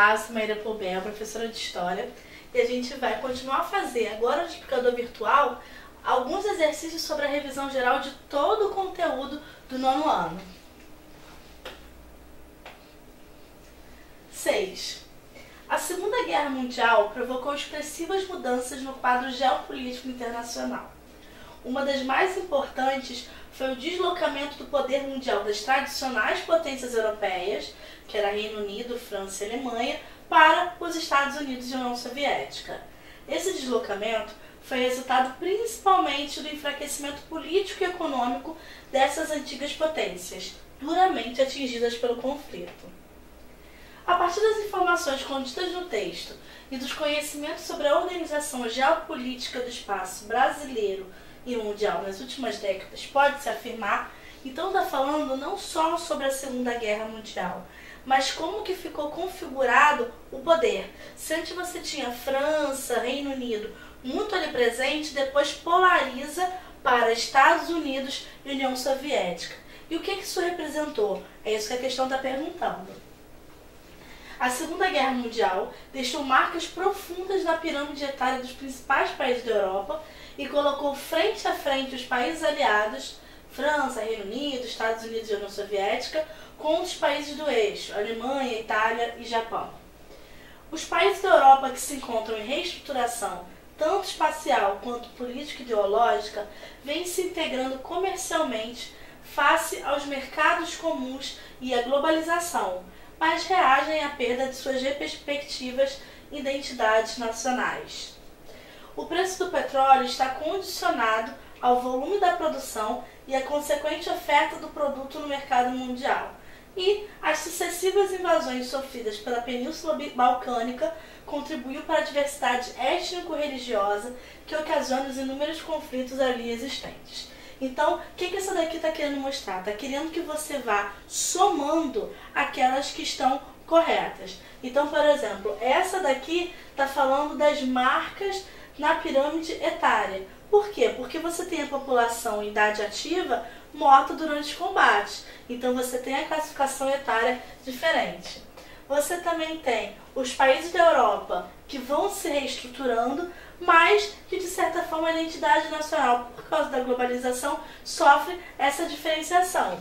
Olá, sou Maíra Poubel, professora de História, e a gente vai continuar a fazer, agora no explicador virtual, alguns exercícios sobre a revisão geral de todo o conteúdo do nono ano. 6. A Segunda Guerra Mundial provocou expressivas mudanças no quadro geopolítico internacional. Uma das mais importantes foi o deslocamento do poder mundial das tradicionais potências europeias, que era Reino Unido, França e Alemanha, para os Estados Unidos e União Soviética. Esse deslocamento foi resultado principalmente do enfraquecimento político e econômico dessas antigas potências, duramente atingidas pelo conflito. A partir das informações contidas no texto e dos conhecimentos sobre a organização geopolítica do espaço brasileiro e mundial nas últimas décadas, pode-se afirmar, então está falando não só sobre a Segunda Guerra Mundial, mas como que ficou configurado o poder. Se antes você tinha França, Reino Unido muito ali presente, depois polariza para Estados Unidos e União Soviética. E o que isso representou? É isso que a questão está perguntando. A Segunda Guerra Mundial deixou marcas profundas na pirâmide etária dos principais países da Europa e colocou frente a frente os países aliados, França, Reino Unido, Estados Unidos e União Soviética, com os países do eixo, Alemanha, Itália e Japão. Os países da Europa que se encontram em reestruturação, tanto espacial quanto política e ideológica, vêm se integrando comercialmente face aos mercados comuns e à globalização, mas reagem à perda de suas respectivas identidades nacionais. O preço do petróleo está condicionado ao volume da produção e à consequente oferta do produto no mercado mundial. E as sucessivas invasões sofridas pela Península Balcânica contribuiu para a diversidade étnico-religiosa que ocasiona os inúmeros conflitos ali existentes. Então, o que essa daqui está querendo mostrar? Está querendo que você vá somando aquelas que estão corretas. Então, por exemplo, essa daqui está falando das marcas na pirâmide etária. Por quê? Porque você tem a população em idade ativa morta durante os combates. Então, você tem a classificação etária diferente. Você também tem os países da Europa que vão se reestruturando, mas que, de certa forma, a identidade nacional, por causa da globalização, sofre essa diferenciação.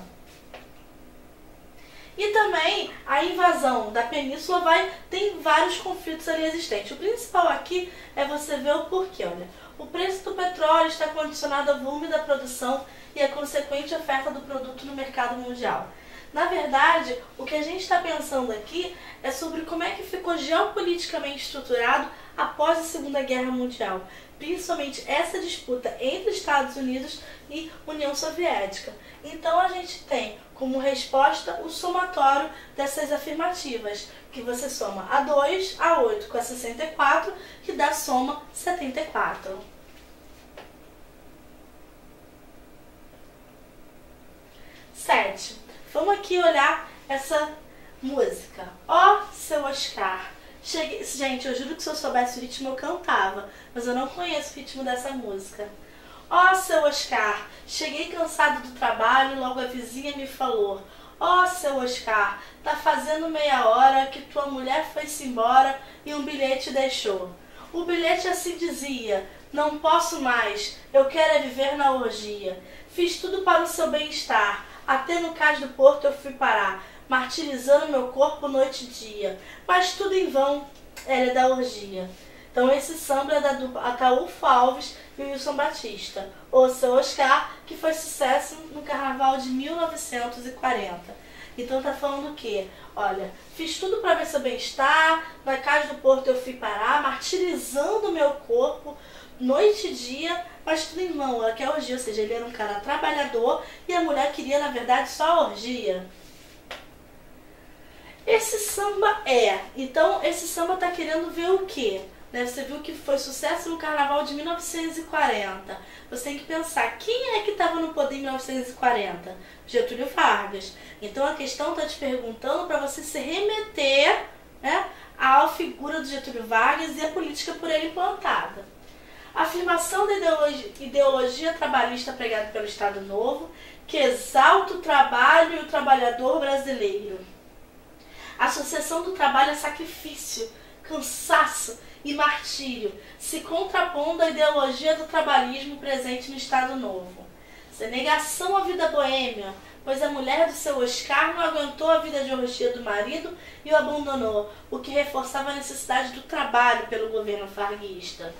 E também a invasão da península tem vários conflitos ali existentes. O principal aqui é você ver o porquê. Olha, o preço do petróleo está condicionado ao volume da produção e à consequente oferta do produto no mercado mundial. Na verdade, o que a gente está pensando aqui é sobre como é que ficou geopoliticamente estruturado após a Segunda Guerra Mundial, principalmente essa disputa entre Estados Unidos e União Soviética. Então a gente tem como resposta o somatório dessas afirmativas, que você soma a 2, a 8 com a 64, que dá soma 74. 7. Vamos aqui olhar essa música. Ó, seu Oscar. Gente, eu juro que se eu soubesse o ritmo eu cantava, mas eu não conheço o ritmo dessa música. Ó, seu Oscar, cheguei cansado do trabalho e logo a vizinha me falou: ó, seu Oscar, tá fazendo meia hora que tua mulher foi-se embora e um bilhete deixou. O bilhete assim dizia: não posso mais, eu quero é viver na orgia. Fiz tudo para o seu bem-estar, até no cais do porto eu fui parar, martirizando meu corpo noite e dia, mas tudo em vão, ela é da orgia. Então esse samba é da dupla Ataúfo Alves e Wilson Batista, ou seu Oscar, que foi sucesso no carnaval de 1940. Então tá falando o quê? Olha, fiz tudo para ver seu bem-estar, na cais do porto eu fui parar, martirizando meu corpo noite e dia, mas tudo em vão, ela quer orgia, ou seja, ele era um cara trabalhador e a mulher queria, na verdade, só orgia. Esse samba então esse samba tá querendo ver o quê? Você viu que foi sucesso no carnaval de 1940. Você tem que pensar, quem é que estava no poder em 1940? Getúlio Vargas. Então a questão está te perguntando para você se remeter, né, à figura do Getúlio Vargas e à política por ele implantada. A afirmação da ideologia trabalhista pregada pelo Estado Novo, que exalta o trabalho e o trabalhador brasileiro. A associação do trabalho a sacrifício, cansaço e martírio, se contrapondo à ideologia do trabalhismo presente no Estado Novo. Essa negação à vida boêmia, pois a mulher do seu Oscar não aguentou a vida de orgia do marido e o abandonou, o que reforçava a necessidade do trabalho pelo governo varguista.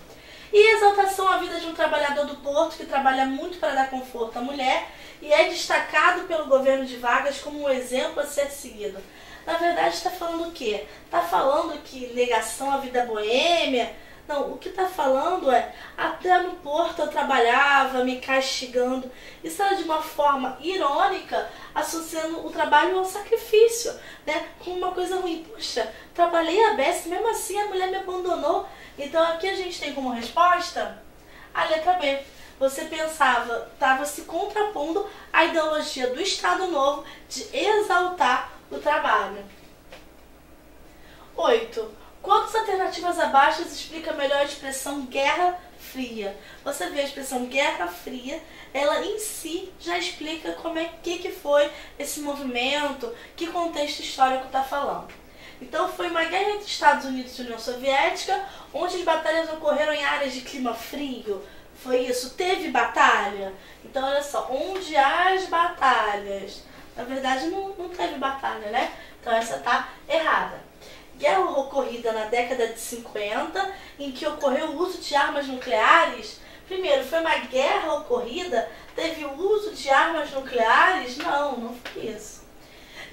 E a exaltação à vida de um trabalhador do porto que trabalha muito para dar conforto à mulher e é destacado pelo governo de Vargas como um exemplo a ser seguido. Na verdade, está falando o quê? Está falando que negação à vida boêmia? Não, o que está falando é, até no porto eu trabalhava, me castigando. Isso era de uma forma irônica, associando o trabalho ao sacrifício, né? Com uma coisa ruim. Puxa, trabalhei a beça, mesmo assim a mulher me abandonou. Então aqui a gente tem como resposta a letra B. Você pensava, estava se contrapondo à ideologia do Estado Novo de exaltar o trabalho. 8. Quantas alternativas abaixo explica melhor a expressão Guerra Fria? Você vê a expressão Guerra Fria, ela em si já explica como é que foi esse movimento, que contexto histórico está falando. Então foi uma guerra entre Estados Unidos e União Soviética, onde as batalhas ocorreram em áreas de clima frio. Foi isso, teve batalha? Então olha só, onde as batalhas? Na verdade não teve batalha, né? Então essa tá errada. Guerra ocorrida na década de 50, em que ocorreu o uso de armas nucleares. Primeiro, foi uma guerra ocorrida, teve o uso de armas nucleares? Não foi isso.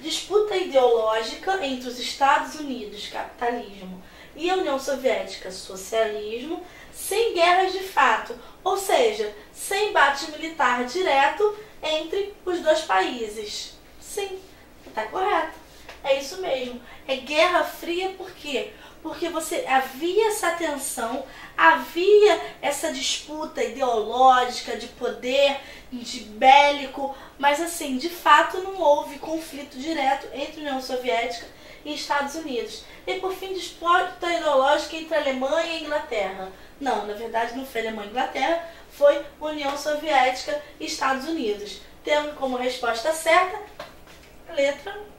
Disputa ideológica entre os Estados Unidos, capitalismo, e a União Soviética, socialismo, sem guerras de fato, ou seja, sem embate militar direto entre os dois países. Sim, está correto. É isso mesmo. É Guerra Fria por quê? Porque havia essa tensão, havia essa disputa ideológica de poder, de bélico, mas assim, de fato não houve conflito direto entre a União Soviética e Estados Unidos. E por fim, disputa ideológica entre a Alemanha e a Inglaterra. Não, na verdade não foi Alemanha e Inglaterra, foi União Soviética e Estados Unidos. Tendo como resposta certa a letra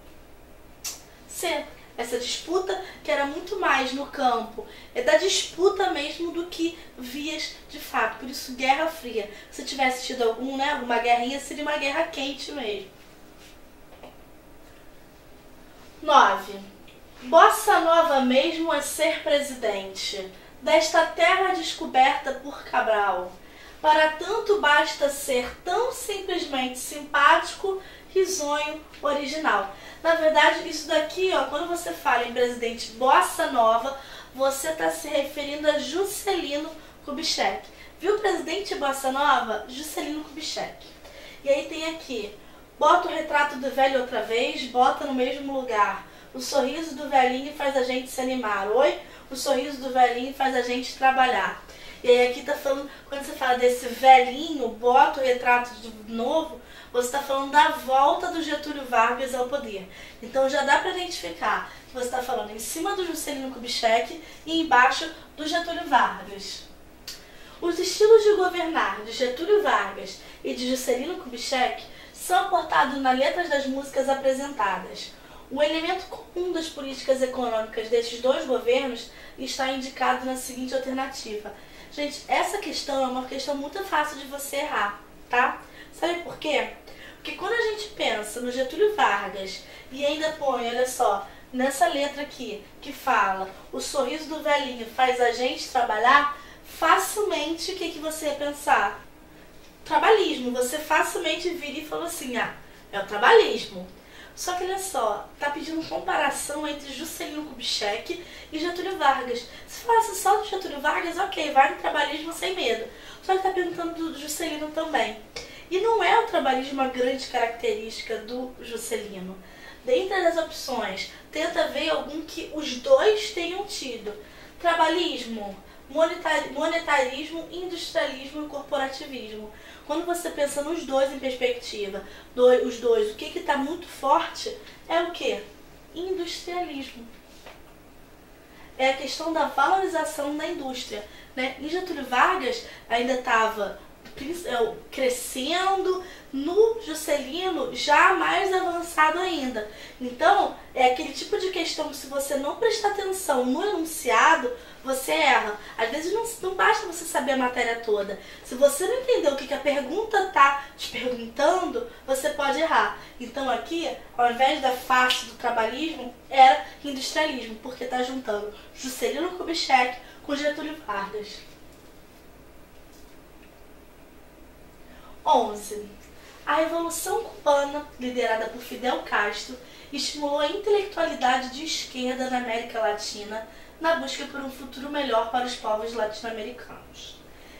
C. Essa disputa que era muito mais no campo, é da disputa mesmo do que vias de fato. Por isso, Guerra Fria. Se tivesse tido alguma guerrinha, seria uma guerra quente mesmo. 9. Bossa Nova mesmo é ser presidente desta terra descoberta por Cabral. Para tanto basta ser tão simplesmente simpático, risonho, original. Na verdade, isso daqui, ó, quando você fala em presidente Bossa Nova, você está se referindo a Juscelino Kubitschek. Viu, presidente Bossa Nova? Juscelino Kubitschek. E aí tem aqui, bota o retrato do velho outra vez, bota no mesmo lugar. O sorriso do velhinho faz a gente se animar. Oi? O sorriso do velhinho faz a gente trabalhar. E aí aqui tá falando, quando você fala desse velhinho, bota o retrato de novo, você está falando da volta do Getúlio Vargas ao poder. Então já dá para identificar que você está falando em cima do Juscelino Kubitschek e embaixo do Getúlio Vargas. Os estilos de governar de Getúlio Vargas e de Juscelino Kubitschek são aportados nas letras das músicas apresentadas. O elemento comum das políticas econômicas desses dois governos está indicado na seguinte alternativa. Gente, essa questão é uma questão muito fácil de você errar, tá? Sabe por quê? Porque quando a gente pensa no Getúlio Vargas e ainda põe, olha só, nessa letra aqui, que fala o sorriso do velhinho faz a gente trabalhar, facilmente o que você ia pensar? Trabalhismo. Você facilmente vira e fala assim, é o trabalhismo. Só que olha só, tá pedindo comparação entre Juscelino Kubitschek e Getúlio Vargas. Se falasse só do Getúlio Vargas, ok, vai no trabalhismo sem medo. Só que tá perguntando do Juscelino também. E não é o trabalhismo a grande característica do Juscelino. Dentre as opções, tenta ver algum que os dois tenham tido. Trabalhismo, monetarismo, industrialismo e corporativismo. Quando você pensa nos dois em perspectiva, os dois, o que está muito forte é o que? Industrialismo. É a questão da valorização da indústria, né? E Getúlio Vargas ainda estava crescendo, no Juscelino já mais avançado ainda. Então, é aquele tipo de questão que se você não prestar atenção no enunciado, você erra. Às vezes não basta você saber a matéria toda. Se você não entender o que a pergunta está te perguntando, você pode errar. Então aqui, ao invés da face do trabalhismo, era industrialismo, porque está juntando Juscelino Kubitschek com Getúlio Vargas. 11. A Revolução Cubana, liderada por Fidel Castro, estimulou a intelectualidade de esquerda na América Latina na busca por um futuro melhor para os povos latino-americanos.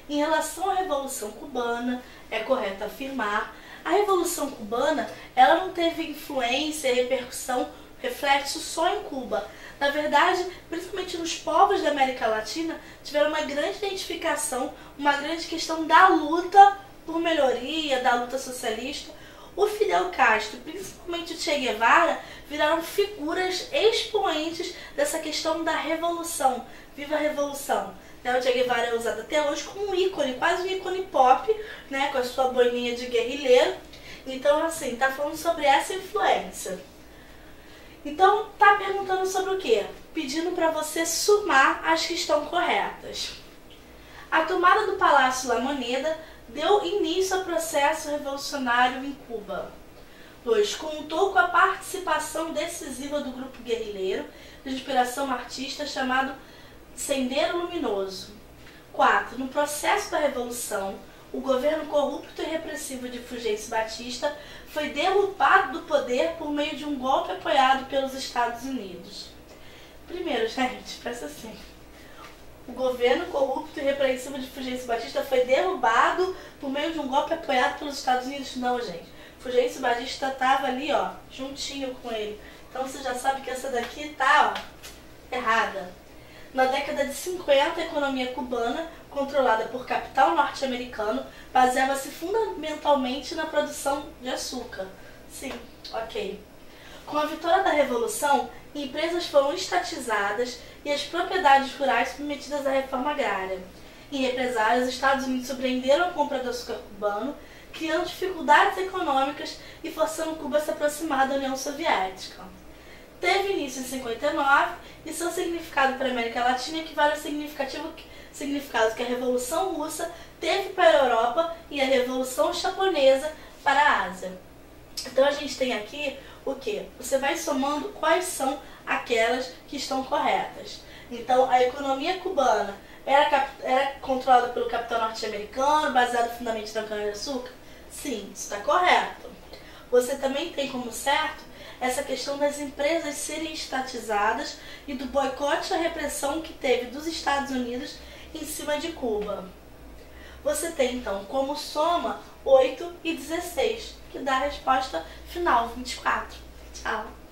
Em relação à Revolução Cubana, é correto afirmar, a Revolução Cubana ela não teve influência, repercussão, reflexo só em Cuba. Na verdade, principalmente nos povos da América Latina, tiveram uma grande identificação, uma grande questão da luta por melhoria, da luta socialista. O Fidel Castro, principalmente o Che Guevara, viraram figuras expoentes dessa questão da revolução. Viva a revolução! O Che Guevara é usado até hoje como um ícone, quase um ícone pop, né, com a sua boininha de guerrilheiro. Então, assim, tá falando sobre essa influência. Então, tá perguntando sobre o quê? Pedindo para você somar as que estão corretas. A tomada do Palácio La Moneda deu início ao processo revolucionário em Cuba. 2. Contou com a participação decisiva do grupo guerrilheiro de inspiração artista chamado Sendero Luminoso. 4. No processo da Revolução, o governo corrupto e repressivo de Fulgêncio Batista foi derrubado do poder por meio de um golpe apoiado pelos Estados Unidos. Primeiro, gente, presta assim. O governo corrupto e repressivo de Fulgêncio Batista foi derrubado por meio de um golpe apoiado pelos Estados Unidos. Não, gente. Fulgêncio Batista estava ali, ó, juntinho com ele. Então você já sabe que essa daqui tá, ó, errada. Na década de 50, a economia cubana, controlada por capital norte-americano, baseava-se fundamentalmente na produção de açúcar. Sim, ok. Com a vitória da Revolução, empresas foram estatizadas e as propriedades rurais submetidas à reforma agrária. Em represália, os Estados Unidos surpreenderam a compra do açúcar cubano, criando dificuldades econômicas e forçando Cuba a se aproximar da União Soviética. Teve início em 59 e seu significado para a América Latina equivale ao significado que a Revolução Russa teve para a Europa e a Revolução Japonesa para a Ásia. Então a gente tem aqui o que? Você vai somando quais são aquelas que estão corretas. Então a economia cubana era controlada pelo capital norte-americano, baseado fundamentalmente na cana-de-açúcar? Sim, isso está correto. Você também tem como certo essa questão das empresas serem estatizadas e do boicote à repressão que teve dos Estados Unidos em cima de Cuba. Você tem, então, como soma 8 e 16, que dá a resposta final, 24. Tchau!